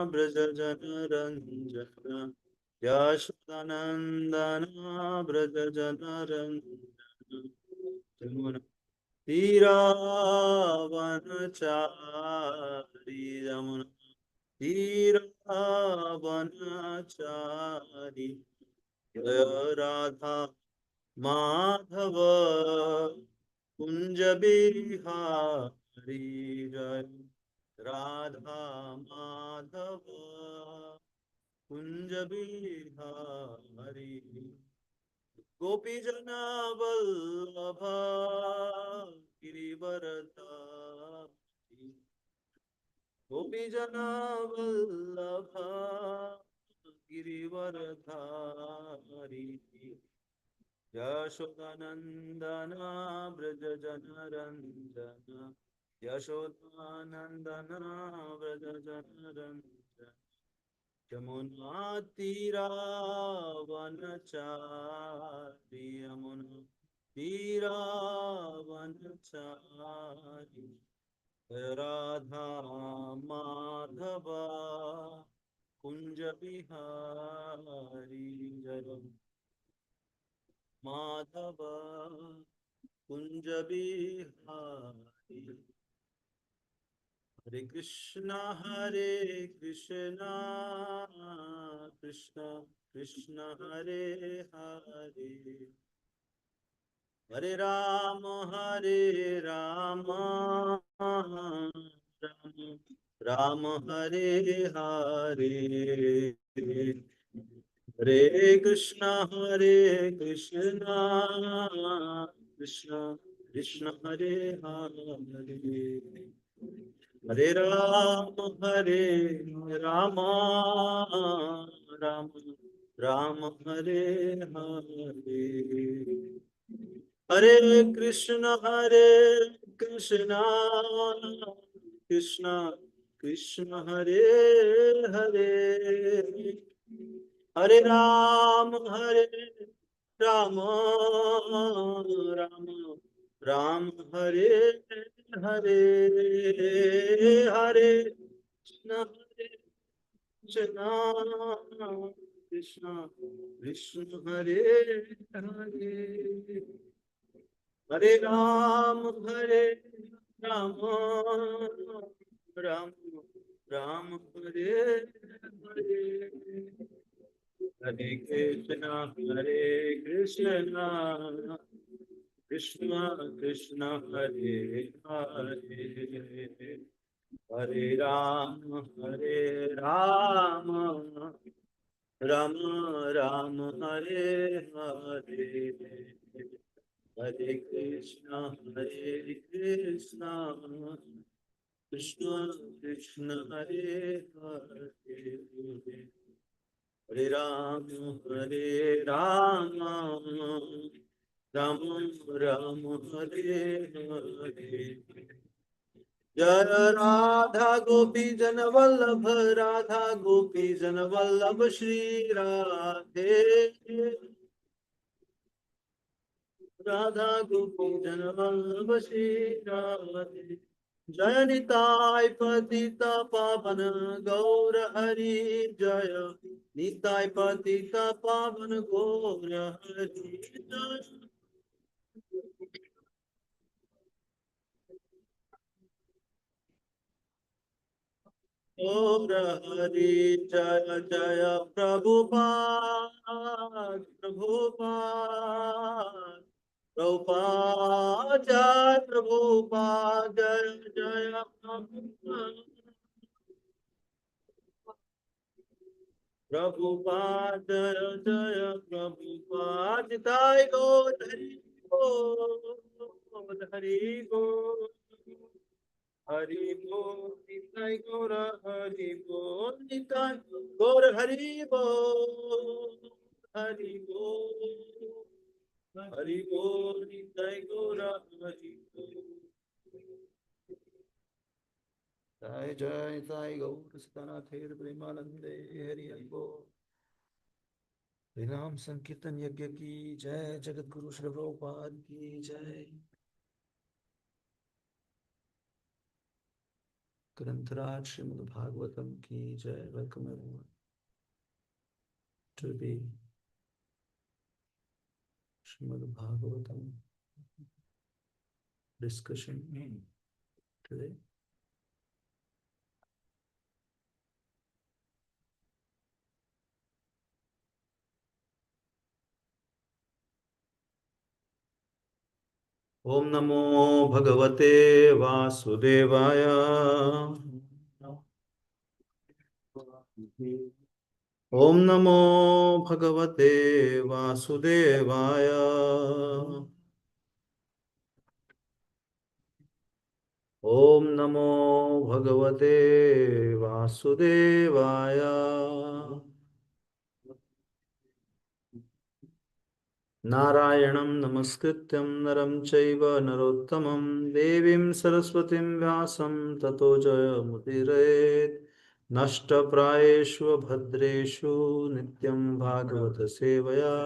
ब्रज जन रंजन यशोदानंदन ब्रज जन रंजन जमुना तीरावनचारी यमुना तीरावनचारी जय राधा माधव कुंज बिहारी जय राधा माधव कुंज बिहारी गोपी जना वल्लभ गिरिवरधारी गोपी जना वल्लभ गिरिवरधारी यशोदानंदन ब्रज जन रंजन यशोदानंदन ब्रज जन रंजन यमुना तीरावनचारी यमुना तीरावनचारी राधा माधव कुंज बिहारी जय माधव कुंज बिहारी हरे कृष्णा कृष्ण कृष्ण हरे हरे हरे राम राम राम हरे हरे हरे कृष्णा कृष्ण कृष्ण हरे हरे हरे राम राम राम हरे हरे हरे कृष्ण कृष्ण कृष्ण कृष्ण हरे हरे हरे राम राम राम हरे हरे हरे कृष्ण कृष्ण कृष्ण कृष्ण हरे हरे हरे राम राम राम राम हरे हरे हरे कृष्ण कृष्ण कृष्ण हरे हरे हरे राम राम राम हरे हरे हरे कृष्ण कृष्ण कृष्ण हरे हरे हरे राम राम राम हरे हरे जय राधा गोपी जन वल्लभ राधा गोपी जन वल्लभ श्री राधे राधा गोपी जन वल्लभ श्री राधे जय निताय पतित पावन गौर हरि जय निताय पतित पावन गौर हरि जय गौर हरि जय जय प्रभुपाद प्रभुपाद प्रभुपाद जय प्रभुपाद जय जय प्रभुपाद प्रभुपाद जय जय प्रभुपाद निताय गौर हरि बोल हरि बोल निताय गौर हरि बोल निताय गौर हरि बोल हरि बोल हरि बोल निताय गौर हरि बोल जय जय निताय गौर सतनाथेर प्रेमानंदे हरि हरि बोल हरिनाम संकीर्तन यज्ञ की जय जगत गुरु श्री प्रभुपाद की जय ग्रंथराज श्रीमद् भागवतम की जय। Welcome everyone to be Shrimad Bhagavatam discussion today. Om Namo Bhagavate Vasudevaya. Om Namo Bhagavate Vasudevaya. Om Namo Bhagavate Vasudevaya. नारायणं नमस्कृत्यं नरं चैव नरोत्तमं देवीं सरस्वतीं व्यासं ततो जयमुदीरयेत्। नष्टप्रायेषु भद्रेषु नित्यं भागवत सेवया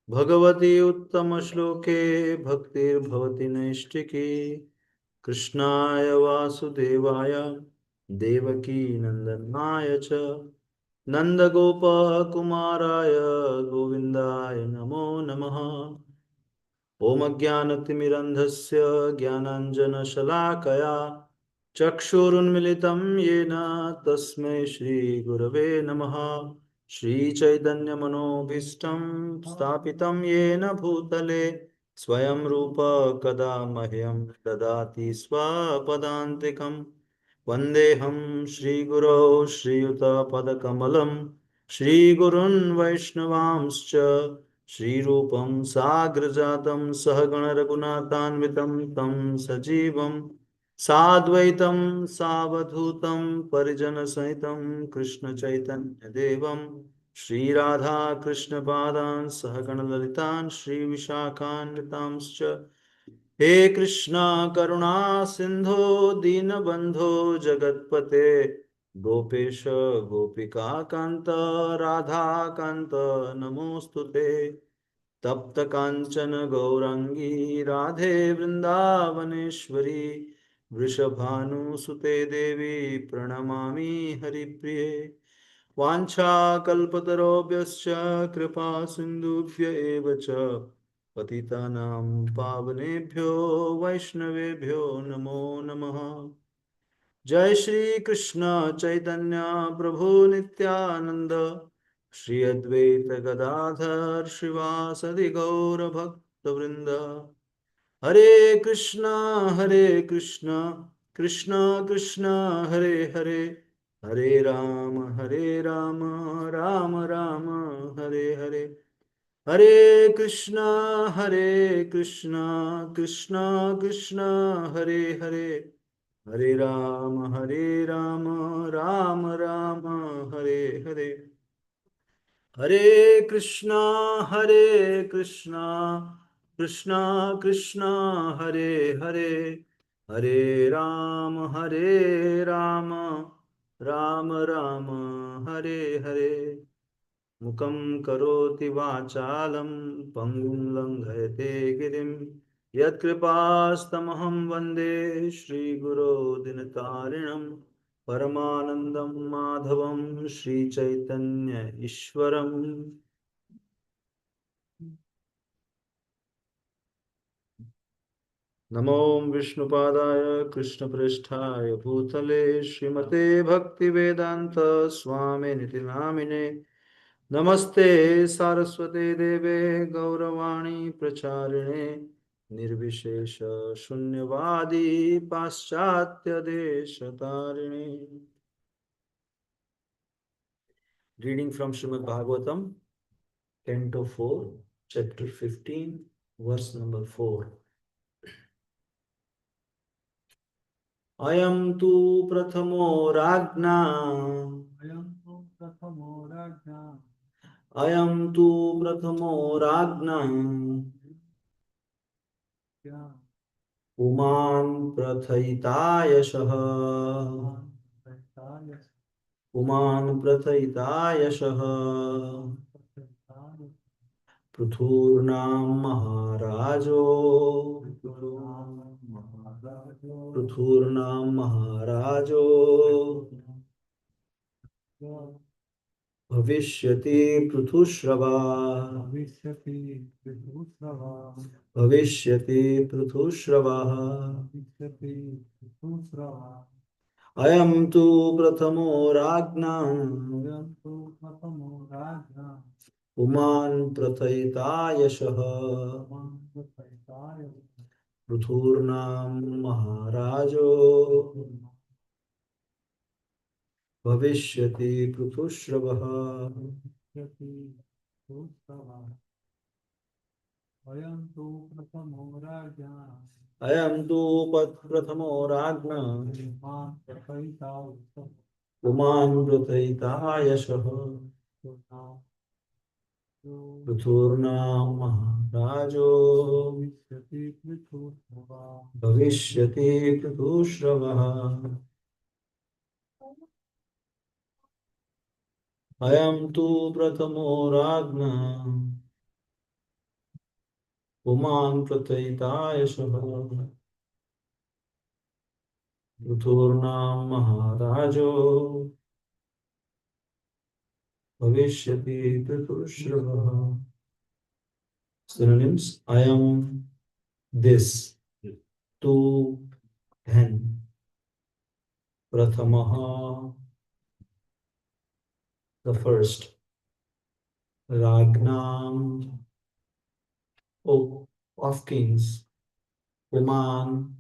भगवती उत्तमश्लोके भक्तिर्भवति नैष्टिकी। कृष्णाय वासुदेवाय देवकी नन्दनाय च नन्दगोपकुमाराय गोविन्दाय नमो नमः। ॐ अज्ञानतिमिरन्धस्य ज्ञानाञ्जनशलाकया चक्षुरुन्मिलितं येन तस्मै श्रीगुरवे नमः। श्रीचैतन्यमनोभीष्टं स्थापितं येन भूतले स्वयं रूप कदा मह्यं ददाति स्वपदान्तिकम्। वन्देऽहं श्रीगुरौ श्रीयुतपदकमलं श्रीगुरून् वैष्णवांश्च श्रीरूपं साग्रजातं सहगणरघुनाथान्वितं तं सजीवं साद्वैतं सावधूतं परिजनसहितं कृष्णचैतन्यदेवं श्रीराधाकृष्णपादान् सहगणललितान् श्रीविशाखान्वितांश्च। हे कृष्णा करुणा सिंधु दीनबंधो जगतपते गोपेश गोपिका कांत राधा कांत नमोस्तुते। तप्त कांचन गौरांगी राधे वृंदावनेश्वरी वृषभानुसुते देवी प्रणमामि हरिप्रिये। वाञ्छाकल्पतरोभ्यश्च कृपा सिन्धुभ्य एव च पतितानां पावनेभ्यो वैष्णवेभ्यो नमो नमः। जय श्री कृष्ण चैतन्य प्रभु नित्यानंद श्री अद्वैत गदाधर श्रीवासदि गौर भक्त वृंद। हरे कृष्णा कृष्णा कृष्णा हरे हरे हरे राम राम राम हरे हरे। हरे कृष्णा कृष्णा कृष्णा हरे हरे हरे राम राम राम हरे हरे। हरे कृष्णा कृष्णा कृष्णा हरे हरे हरे राम राम राम हरे हरे। मुखं करोति वाचालं पङ्गुं लङ्घयते गिरिं यत्कृपास्तमहं वन्दे श्रीगुरो दिनतारिणं परमानन्दं माधवं श्रीचैतन्य ईश्वरम्। नमो विष्णुपादाय कृष्णप्रेष्ठाय भूतले श्रीमते भक्तिवेदान्त स्वामिनिति नामिने। नमस्ते सारस्वते देवे गौरवाणी प्रचारिणे निर्विशेष शून्यवादी पाश्चात्य देशतारिणे। Reading from Srimad Bhagavatam, Canto 4, Chapter 15, Verse number 4. अयं तु प्रथमो राज्ञा अयं तु प्रथमो राज्ञः पुमान् प्रथयितायशः पृथुर्नाम महाराजो पृथुर्नाम महाराजो भविष्यति पृथुश्रवा भविष्यति पृथुश्रवः अयं तु प्रथमो राज्ञां पुमान् प्रथयिता यशः पृथुर्नाम महाराजो भविष्यति पृथुश्रवः अयं तु प्रथमो राज्ञा पुमान् प्रथयिता यशः पृथुर्नाम महाराजो भविष्यति पृथुश्रवः अयं तु प्रथमो राज्ञा पुमान् प्रथयिता यशः पृथुर्नाम महाराजो भविष्यति पृथुश्रवः Synonyms: I am this, tu, then, prathamaha, the first, ragnam, of kings, puman,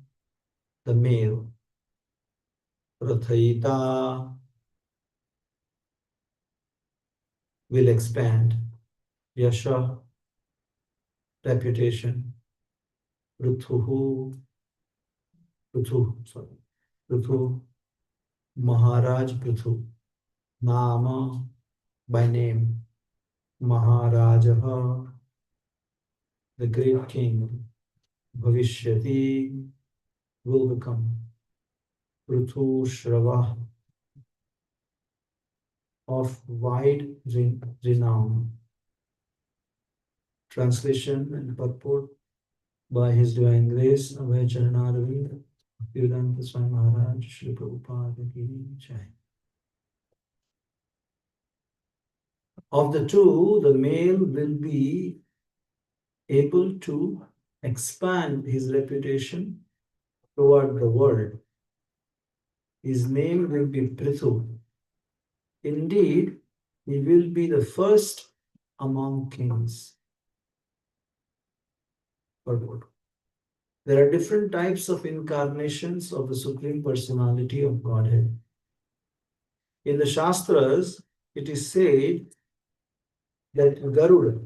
the male, prathayita, will expand, yasha, reputation, pruthu, Maharaj Prithu, Nama, by name, Maharajaha, the great king, Bhavishyati, will become, Prithu Shrava, of wide renown. Translation and purport by His Divine Grace, Abhay Charanaravind, Bhaktivedanta Swami Maharaj, Shri Prabhupada Ki Jai. Of the two, the male will be able to expand his reputation toward the world. His name will be Prithu. Indeed, he will be the first among kings. There are different types of incarnations of the Supreme Personality of Godhead. In the Shastras, it is said that Garuda,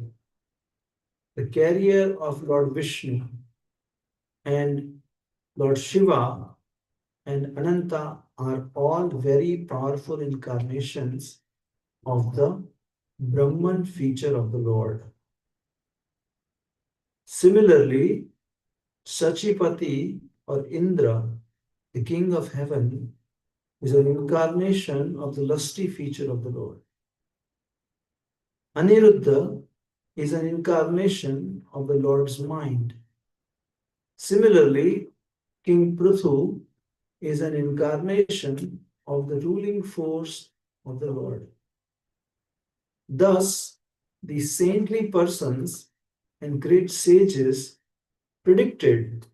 the carrier of Lord Vishnu, and Lord Shiva and Ananta are all very powerful incarnations of the Brahman feature of the Lord. Similarly, Sachipati or Indra, the king of heaven, is an incarnation of the lusty feature of the Lord. Aniruddha is an incarnation of the Lord's mind. Similarly, King Prithu is an incarnation of the ruling force of the Lord. Thus, the saintly persons and great sages predicted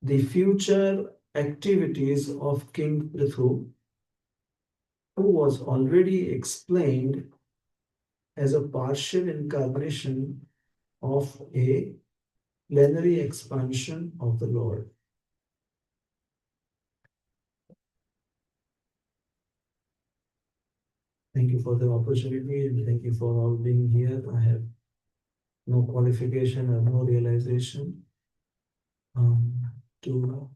the future activities of King Prithu, who was already explained as a partial incarnation of a plenary expansion of the Lord. Thank you for the opportunity and thank you for all being here. I have no qualification or no realization to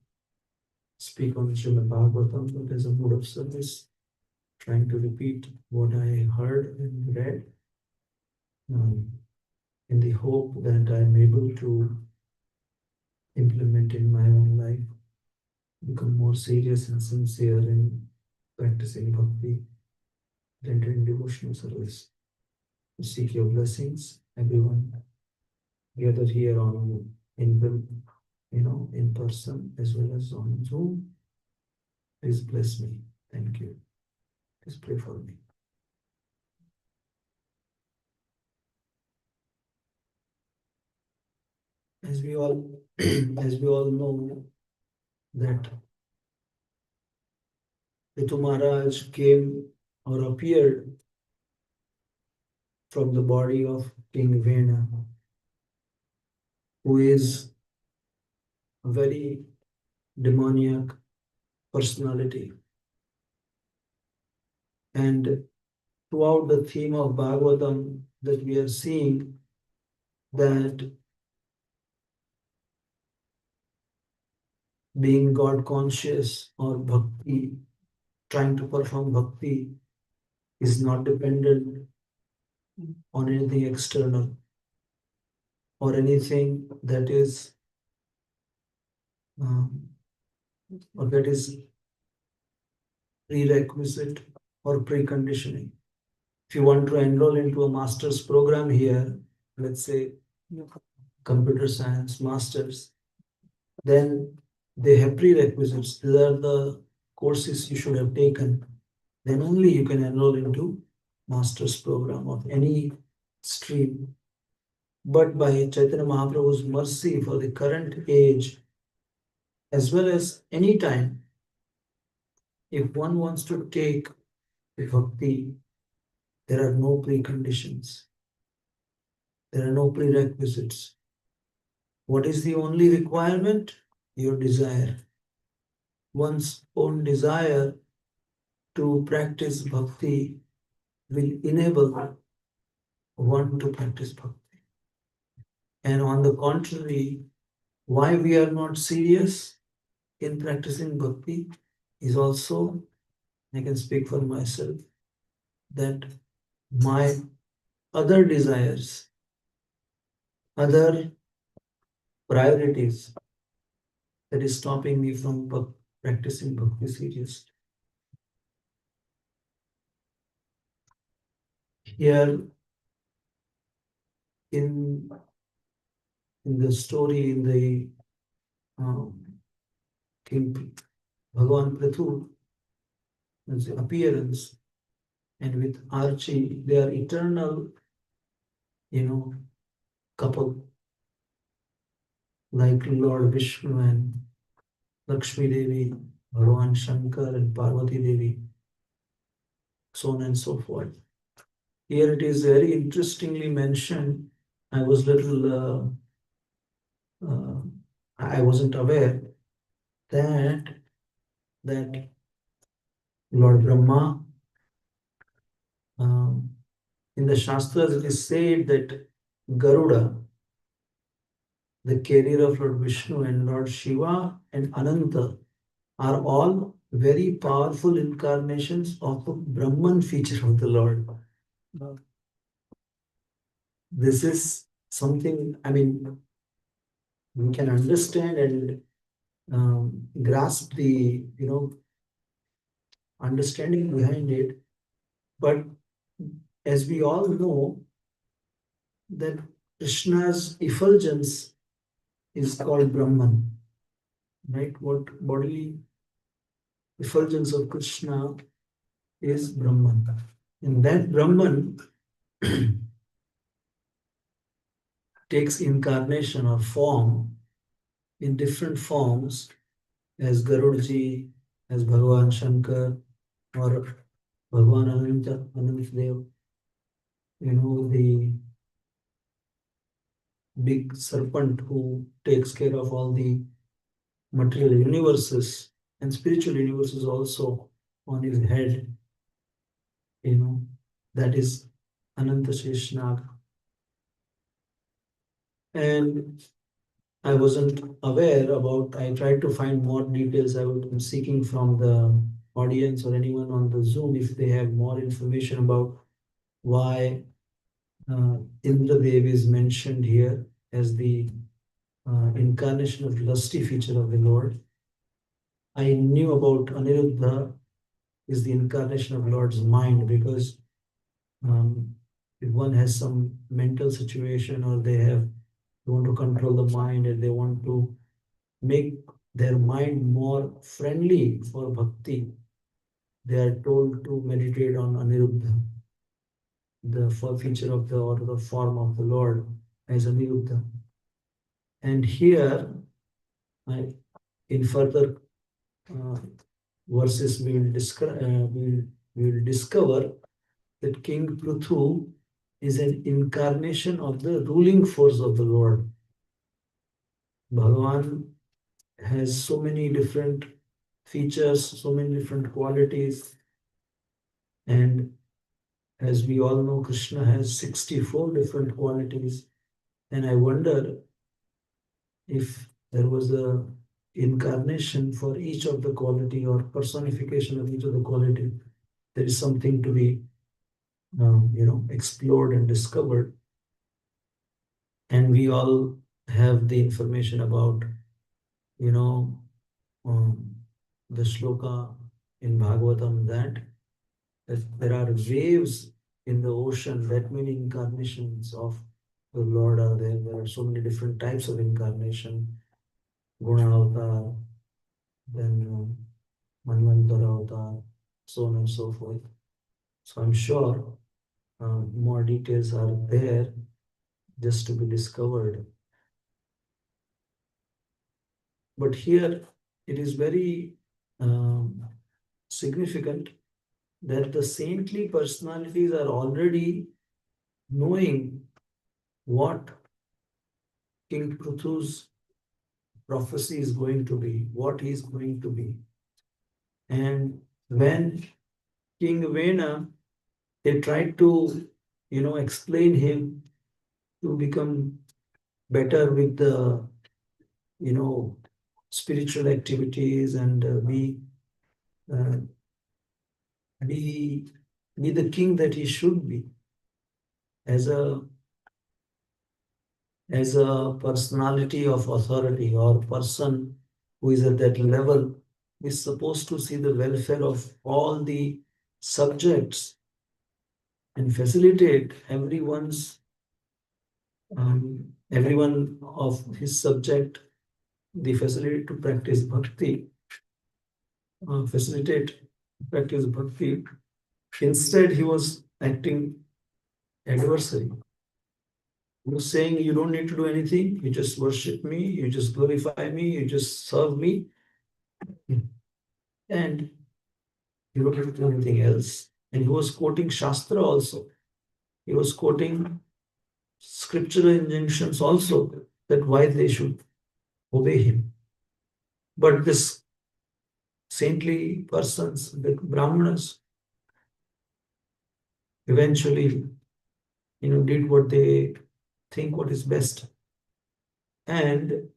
speak on Srimad Bhagavatam, but as a mode of service, trying to repeat what I heard and read, in the hope that I am able to implement in my own life, become more serious and sincere in practicing bhakti, rendering devotional service. Seek your blessings, everyone gathered here in in person as well as on Zoom. Please bless me. Thank you. Please pray for me. As we all as we all know that Ritu Maharaj came or appeared from the body of King Vena, who is a very demoniac personality. And throughout the theme of Bhagavatam that we are seeing that being God conscious or bhakti, trying to perform bhakti is not dependent on anything external or anything that is um, or that is prerequisite or preconditioning. If you want to enroll into a master's program here, let's say computer science masters, then they have prerequisites. These are the courses you should have taken. Then only you can enroll into master's program of any stream. But by Chaitanya Mahaprabhu's mercy for the current age, as well as any time, if one wants to take bhakti, there are no preconditions, there are no prerequisites. What is the only requirement? Your desire. One's own desire to practice bhakti will enable one to practice bhakti. And on the contrary, why we are not serious in practicing bhakti is also, I can speak for myself, that my other desires, other priorities that is stopping me from practicing bhakti seriously. Here in the story in the King Bhagavan Prithu, the appearance, and with Archie, they are eternal, couple like Lord Vishnu and Lakshmi Devi, Bhagavan Shankar and Parvati Devi, so on and so forth. Here it is very interestingly mentioned. I was I wasn't aware that that Lord Brahma, um, in the Shastras it is said that Garuda, the carrier of Lord Vishnu, and Lord Shiva and Ananta are all very powerful incarnations of the Brahman feature of the Lord. This is something, I mean, we can understand and grasp the, understanding behind it. But as we all know, that Krishna's effulgence is called Brahman, right? What bodily effulgence of Krishna is Brahman. And that Brahman takes incarnation or form in different forms as Garudaji, as Bhagavan Shankar, or Bhagavan Anantadev, the big serpent who takes care of all the material universes and spiritual universes also on his head, that is Ananta Sheshnag. And I wasn't aware about, I tried to find more details. I was seeking from the audience or anyone on the Zoom if they have more information about why Indradev is mentioned here as the incarnation of lusty feature of the Lord. I knew about Aniruddha is the incarnation of Lord's mind because if one has some mental situation or they want to control the mind and they want to make their mind more friendly for bhakti, they are told to meditate on Aniruddha, the feature of the or the form of the Lord as Aniruddha. And here, in further uh, verses, we will discover that King Prithu is an incarnation of the ruling force of the Lord. Bhagavan has so many different features, so many different qualities, and as we all know, Krishna has 64 different qualities. And I wonder if there was a incarnation for each of the quality or personification of each of the quality, there is something to be explored and discovered. And we all have the information about you know um, the shloka in Bhagavatam that there are waves in the ocean, that many incarnations of the Lord are there. There are so many different types of incarnation, Guna avatar, then Manvantara avatar, so on and so forth. So I'm sure more details are there just to be discovered. But here it is very significant that the saintly personalities are already knowing what King Pruthu's prophecy is going to be, what he is going to be. And when King Vena, they tried to, explain him to become better with the, spiritual activities and uh, be, be the king that he should be as a personality of authority or person who is at that level is supposed to see the welfare of all the subjects and facilitate everyone of his subject the facility to practice bhakti, facilitate practice bhakti. Instead, he was acting adversary. He was saying, you don't need to do anything, you just worship me, you just glorify me, you just serve me, and you don't have to do anything else. And he was quoting Shastra also. He was quoting scriptural injunctions also, that why they should obey him. But this saintly persons, the Brahmanas, eventually, did what they think what is best. And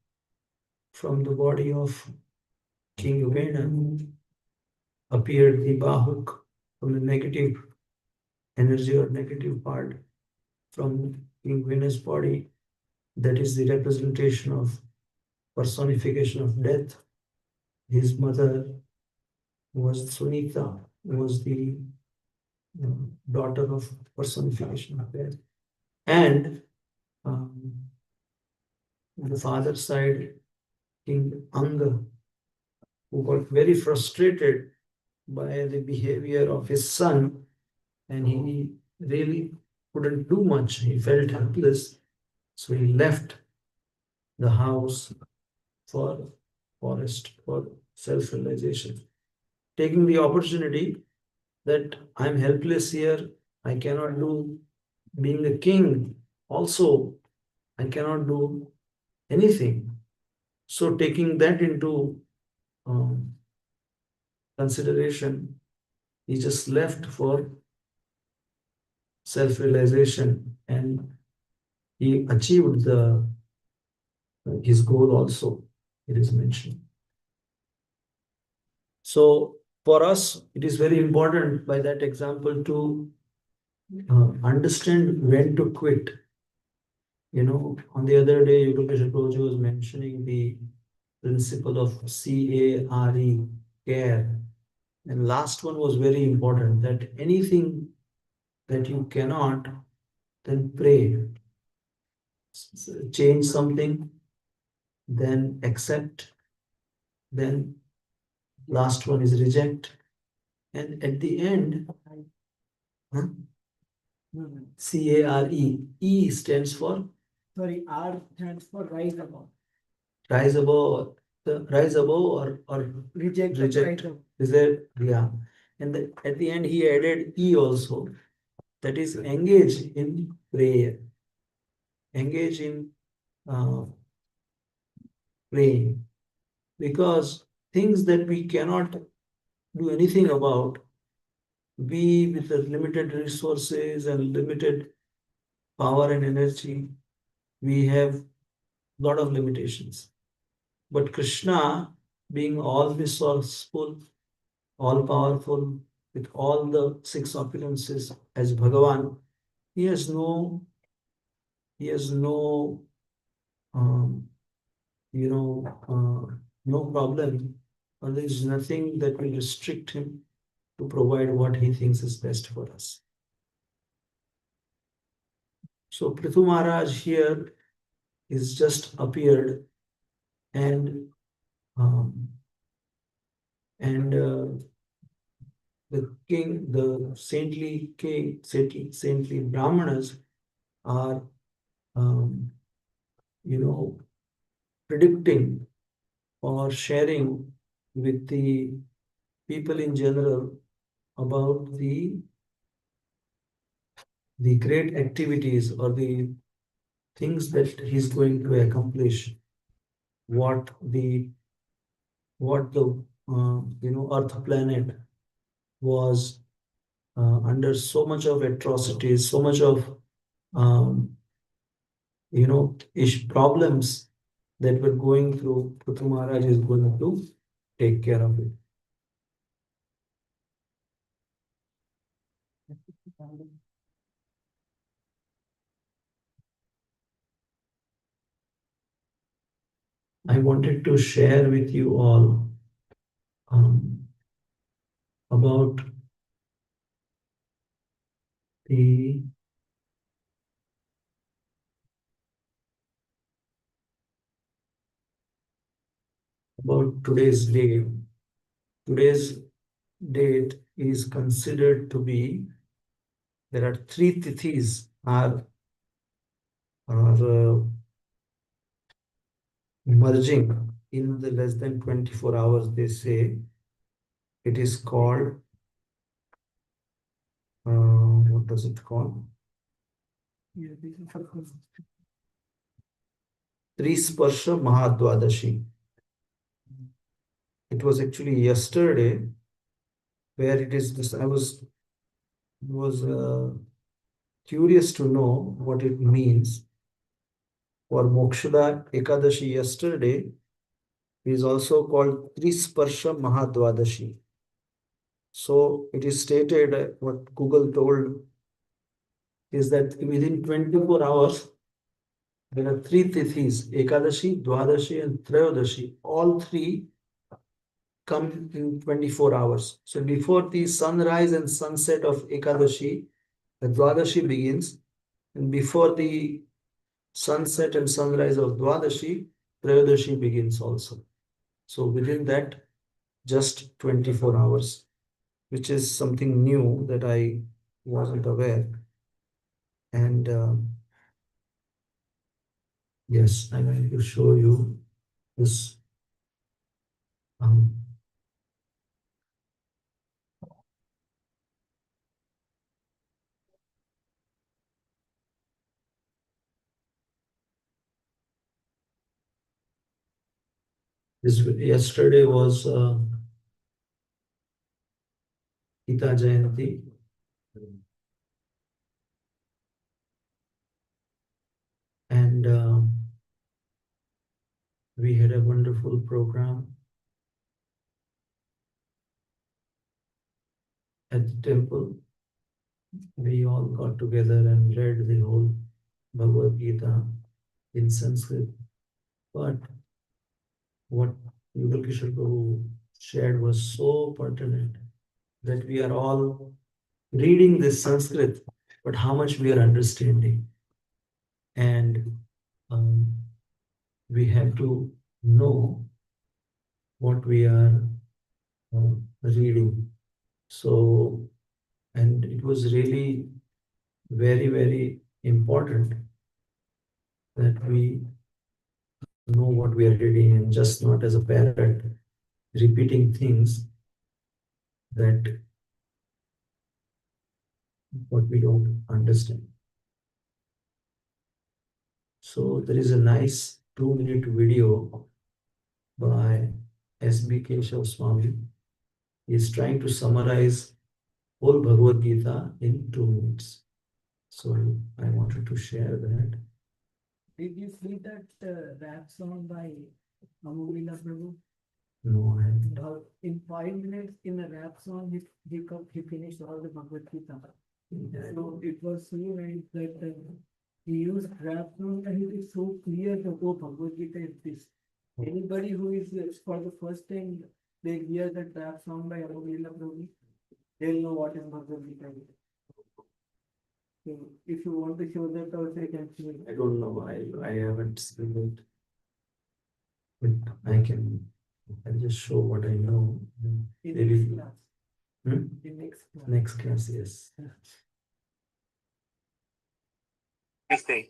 from the body of King Vena appeared the Bahuk, from the negative energy or negative part from King Vena's body, that is the representation of personification of death. His mother was Sunita, was the daughter of personification of death. And um, on the father's side, King Anga, who got very frustrated by the behavior of his son, and he really couldn't do much. He felt helpless, so he left the house for forest, for self-realization, taking the opportunity that I'm helpless here, I cannot do, being a king also, I cannot do anything. So taking that into um, consideration, he just left for self-realization, and he achieved his goal also, it is mentioned. So for us, it is very important by that example to understand when to quit. On the other day, Yogesh Prabhuji was mentioning the principle of CARE, care. And last one was very important, that anything that you cannot, then pray. Change something, then accept then last one is reject, and at the end, huh? CARE. E stands for Sorry, R stands for rise above. rise above, rise above or Reject. reject. Is there? Yeah. And at the end, he added E also. That is engage in prayer. Engage in uh, praying. Because things that we cannot do anything about, we with the limited resources and limited power and energy, we have lot of limitations. But Krishna, being all resourceful, all powerful, with all the six opulences as Bhagavan, he has no, he has no, um, no problem, or there is nothing that will restrict him to provide what he thinks is best for us. So Prithu Maharaj here is just appeared, and um, and the king, the saintly Brahmanas are, um, you know, predicting or sharing with the people in general about the great activities or the things that he's going to accomplish, what the Earth planet was under so much of atrocities, so much of um, problems that were going through. Prithu Maharaj is going to take care of it. I wanted to share with you all um, about the about today's day. Today's date is considered to be, there are three tithis are merging in the less than 24 hours, they say. It is called, what does it call? Trisparsha Mahadwadashi. It was actually yesterday where it is this. I was curious to know what it means. For Mokshada Ekadashi yesterday is also called Trisparsha Mahadwadashi. So it is stated, what Google told is that within 24 hours, there are three tithis, Ekadashi, Dwadashi, and Trayodashi. All three come in 24 hours. So before the sunrise and sunset of Ekadashi, the Dwadashi begins. And before the sunset and sunrise of Dwadashi, Trayodashi begins also. So within that, just 24 hours, which is something new that I wasn't aware. And yes, I'm going to show you this. Um, yesterday was Gita Jayanti, and we had a wonderful program at the temple. We all got together and read the whole Bhagavad Gita in Sanskrit. But what Yugal Kishore Prabhu shared was so pertinent that we are all reading this Sanskrit, but how much we are understanding. And we have to know what we are reading. So, and it was really very, very important that we know what we are reading and just not as a parrot repeating things that what we don't understand. So there is a nice 2-minute video by S.B. Keshav Swami. He is trying to summarize whole Bhagavad Gita in 2 minutes. So I wanted to share that. Did you see that rap song by Amulila Prabhu? No, I haven't. In 5 minutes, in a rap song, he finished all the Bhagavad Gita. So it was so nice that he used rap song and it is so clear that oh, Bhagavad Gita is this. Anybody who is for the first time they hear that rap song by Amulila Prabhu, they'll know what is Bhagavad Gita. So if you want to show that also, you can show it. I don't know. I haven't seen it. But I'll just show what I know. In Maybe next class. In next class. next class, yes. Everything.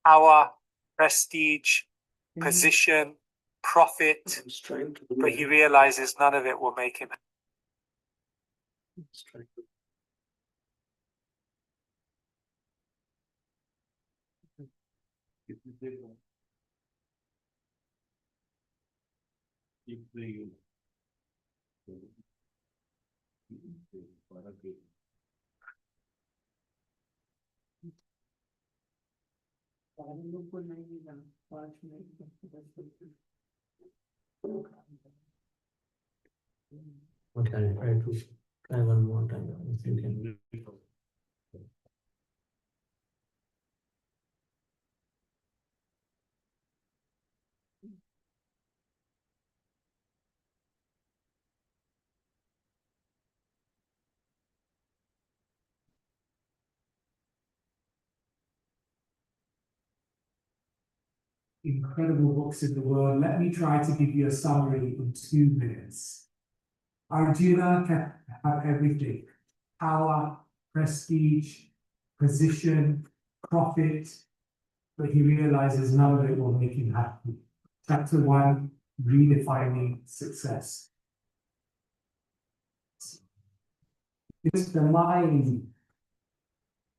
Power, prestige, position, profit, I was trying to do but he realizes none of it will make him. I was trying to- लोग को नहीं जाना 5 minute Okay, I'll try to try one more time. If you can. Incredible books in the world. Let me try to give you a summary in 2 minutes. Arjuna can have everything: power, prestige, position, profit, but he realizes none of it will make him happy. Chapter 1, redefining success. It's the mind.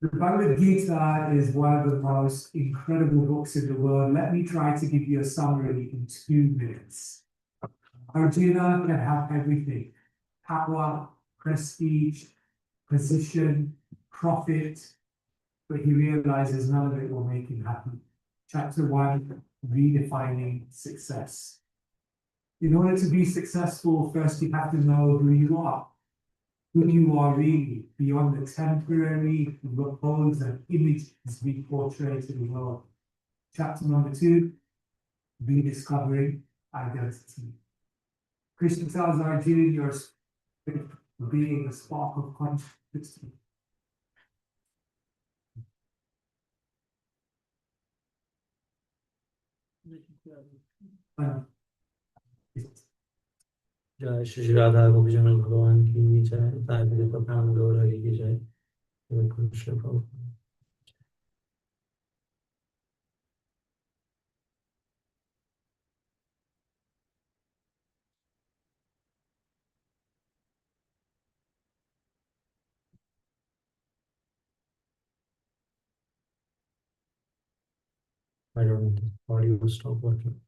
The Bhagavad Gita is one of the most incredible books in the world. Let me try to give you a summary in 2 minutes. Arjuna can have everything: power, prestige, position, profit, but he realizes none of it will make him happy. Chapter 1, redefining success. In order to be successful, first you have to know who you are really, beyond the temporary repose and images we portray to the world. Chapter number 2, rediscovering identity. Krishna tells Arjuna, you're being a spark of consciousness. जय श्री राधा गोपीजन भगवान की जय ताई प्रधान गौरव की जय कृष्ण प्रभु I don't know. Audio will stop working.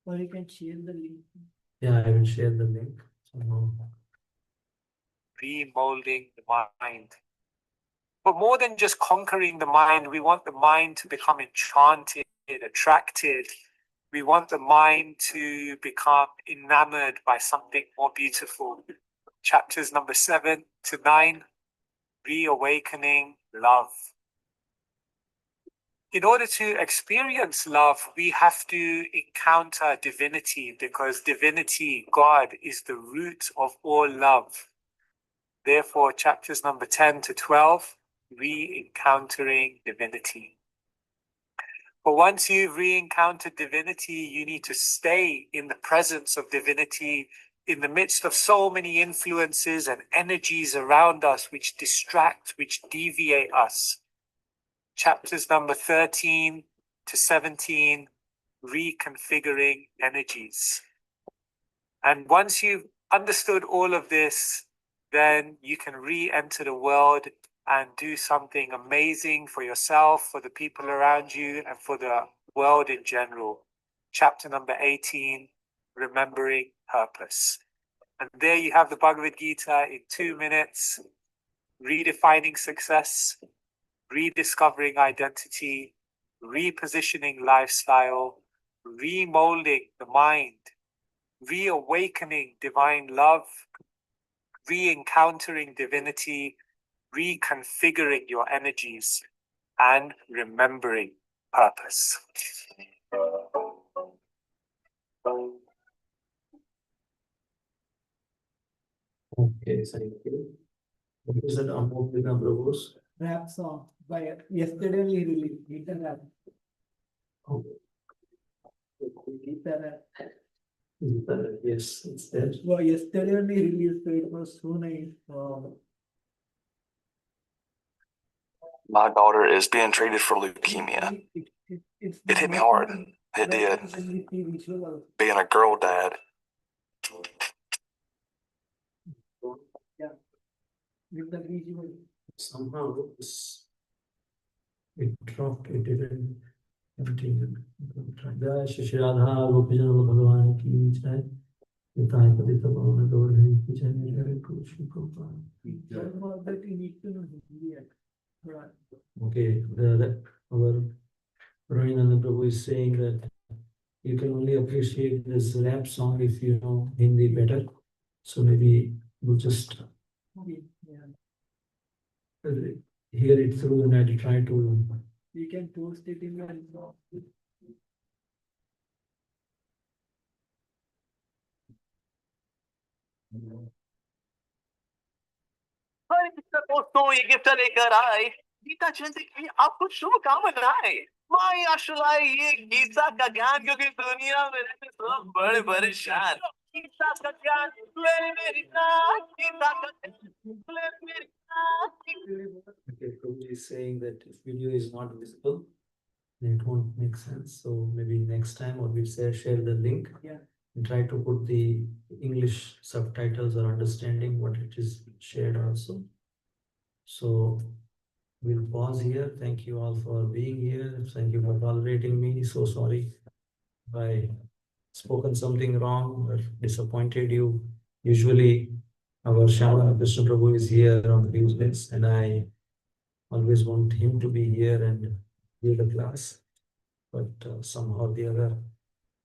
or you can share the link. Yeah, I will share the link somehow. Remolding the mind. But more than just conquering the mind, we want the mind to become enchanted, attracted. We want the mind to become enamored by something more beautiful. Chapters number 7 to 9, reawakening love. In order to experience love, we have to encounter divinity, because divinity, God, is the root of all love. Therefore, chapters number 10 to 12, re-encountering divinity. But once you've re-encountered divinity, you need to stay in the presence of divinity in the midst of so many influences and energies around us which distract, which deviate us. Chapters number 13 to 17, reconfiguring energies. And once you've understood all of this, then you can re-enter the world and do something amazing for yourself, for the people around you, and for the world in general. Chapter number 18, remembering purpose. And there you have the Bhagavad Gita in 2 minutes, redefining success, rediscovering identity, repositioning lifestyle, remolding the mind, reawakening divine love, re-encountering divinity, reconfiguring your energies, and remembering purpose. Okay, thank you. What is that Amokina Prabhu's? Rap song by yesterday only released. Gita rap. Oh, Gita rap. yes, it's there. Well, yesterday only released, so it was so nice. My daughter is being treated for leukemia. It hit me hard. It did. Being a girl dad. With the visual. Somehow it dropped, it didn't continue. Jai Shri Shri Radha Gopijana Bhagavan ki jai. Nitai Padita Bhavana Gaurdhani ki jai. Jai Krishna Prabhupada. That you need to know Hindi yet. Right. Okay, our Ravinanda Prabhu is saying that you can only appreciate this rap song if you know Hindi better. So maybe we'll just hear it through and I'll try to. You can post it in your दोस्तों ये gift लेकर आए गीता जयंती की आपको शुभकामनाएं माई आशुलाई ये गीता का ज्ञान क्योंकि दुनिया में रहते सब बड़े परेशान गीता का ज्ञान ले मेरी नाक गीता का ले मेरी नाक Okay, Prabhuji is saying that if video is not visible, then it won't make sense. So maybe next time, or we'll share the link. Yeah. And try to put the English subtitles or understanding what it is shared also. So we'll pause here. Thank you all for being here. Thank you for tolerating me. So sorry if I spoken something wrong or disappointed you. Usually our Shyamala Krishna Prabhu is here on Tuesdays and I always want him to be here and give the class. But somehow or the other,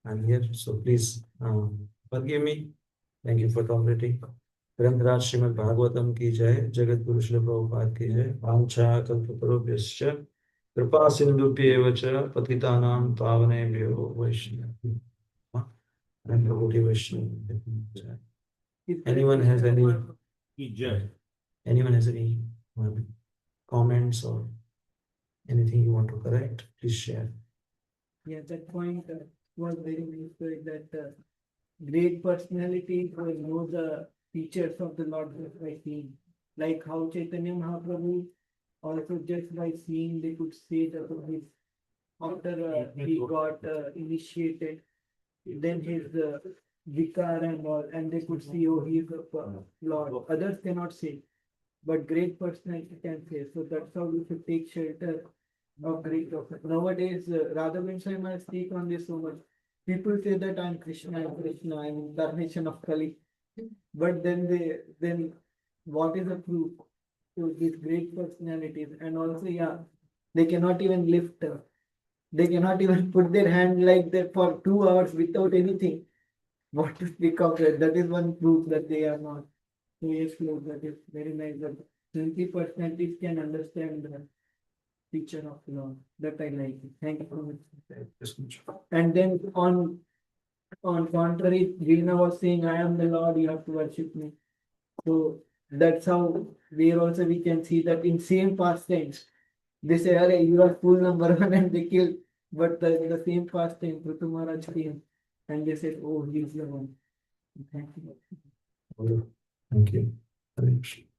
I'm here. So please forgive me. Thank you for tolerating. ग्रंथराज Shrimad Bhagavatam की जय, जगत गुरु श्री प्रभुपाद की जय। वाञ्छा कल्पतरुभ्यश्च कृपा सिन्धुभ्येव च पतितानां पावनेभ्यो वैष्णवेभ्यो नमो वैष्णवेभ्यो। Anyone has any comments or anything you want to correct? Please share. Yeah, that point was very nice. That great personality will know the features of the Lord just by seeing. Like how Chaitanya Mahaprabhu also just by seeing they could say that his after he got initiated, then his vikar and all, and they could see, oh, he is a Lord. Others cannot say, but great personality can say. So that's how we should take shelter of great prophet. Nowadays, Radhavin Swami speak on this so much. People say that I'm Krishna, I'm incarnation of Kali. But then what is the proof to these great personalities? And also, yeah, they cannot even lift. They cannot even put their hand like that for 2 hours without anything. What to speak of that? That is one proof that they are not. So yes, that is very nice. That 20 personalities can understand the picture of Lord. That I like. Thank you so much. And then on contrary, Rina was saying, I am the Lord, you have to worship me. So that's how we can see that in same pastimes. They say, Arey, you are fool number one, and they kill But the same past time, Prithu Maharaj came and they said, oh, he's the one. Thank you. Thank you. Hare Krishna.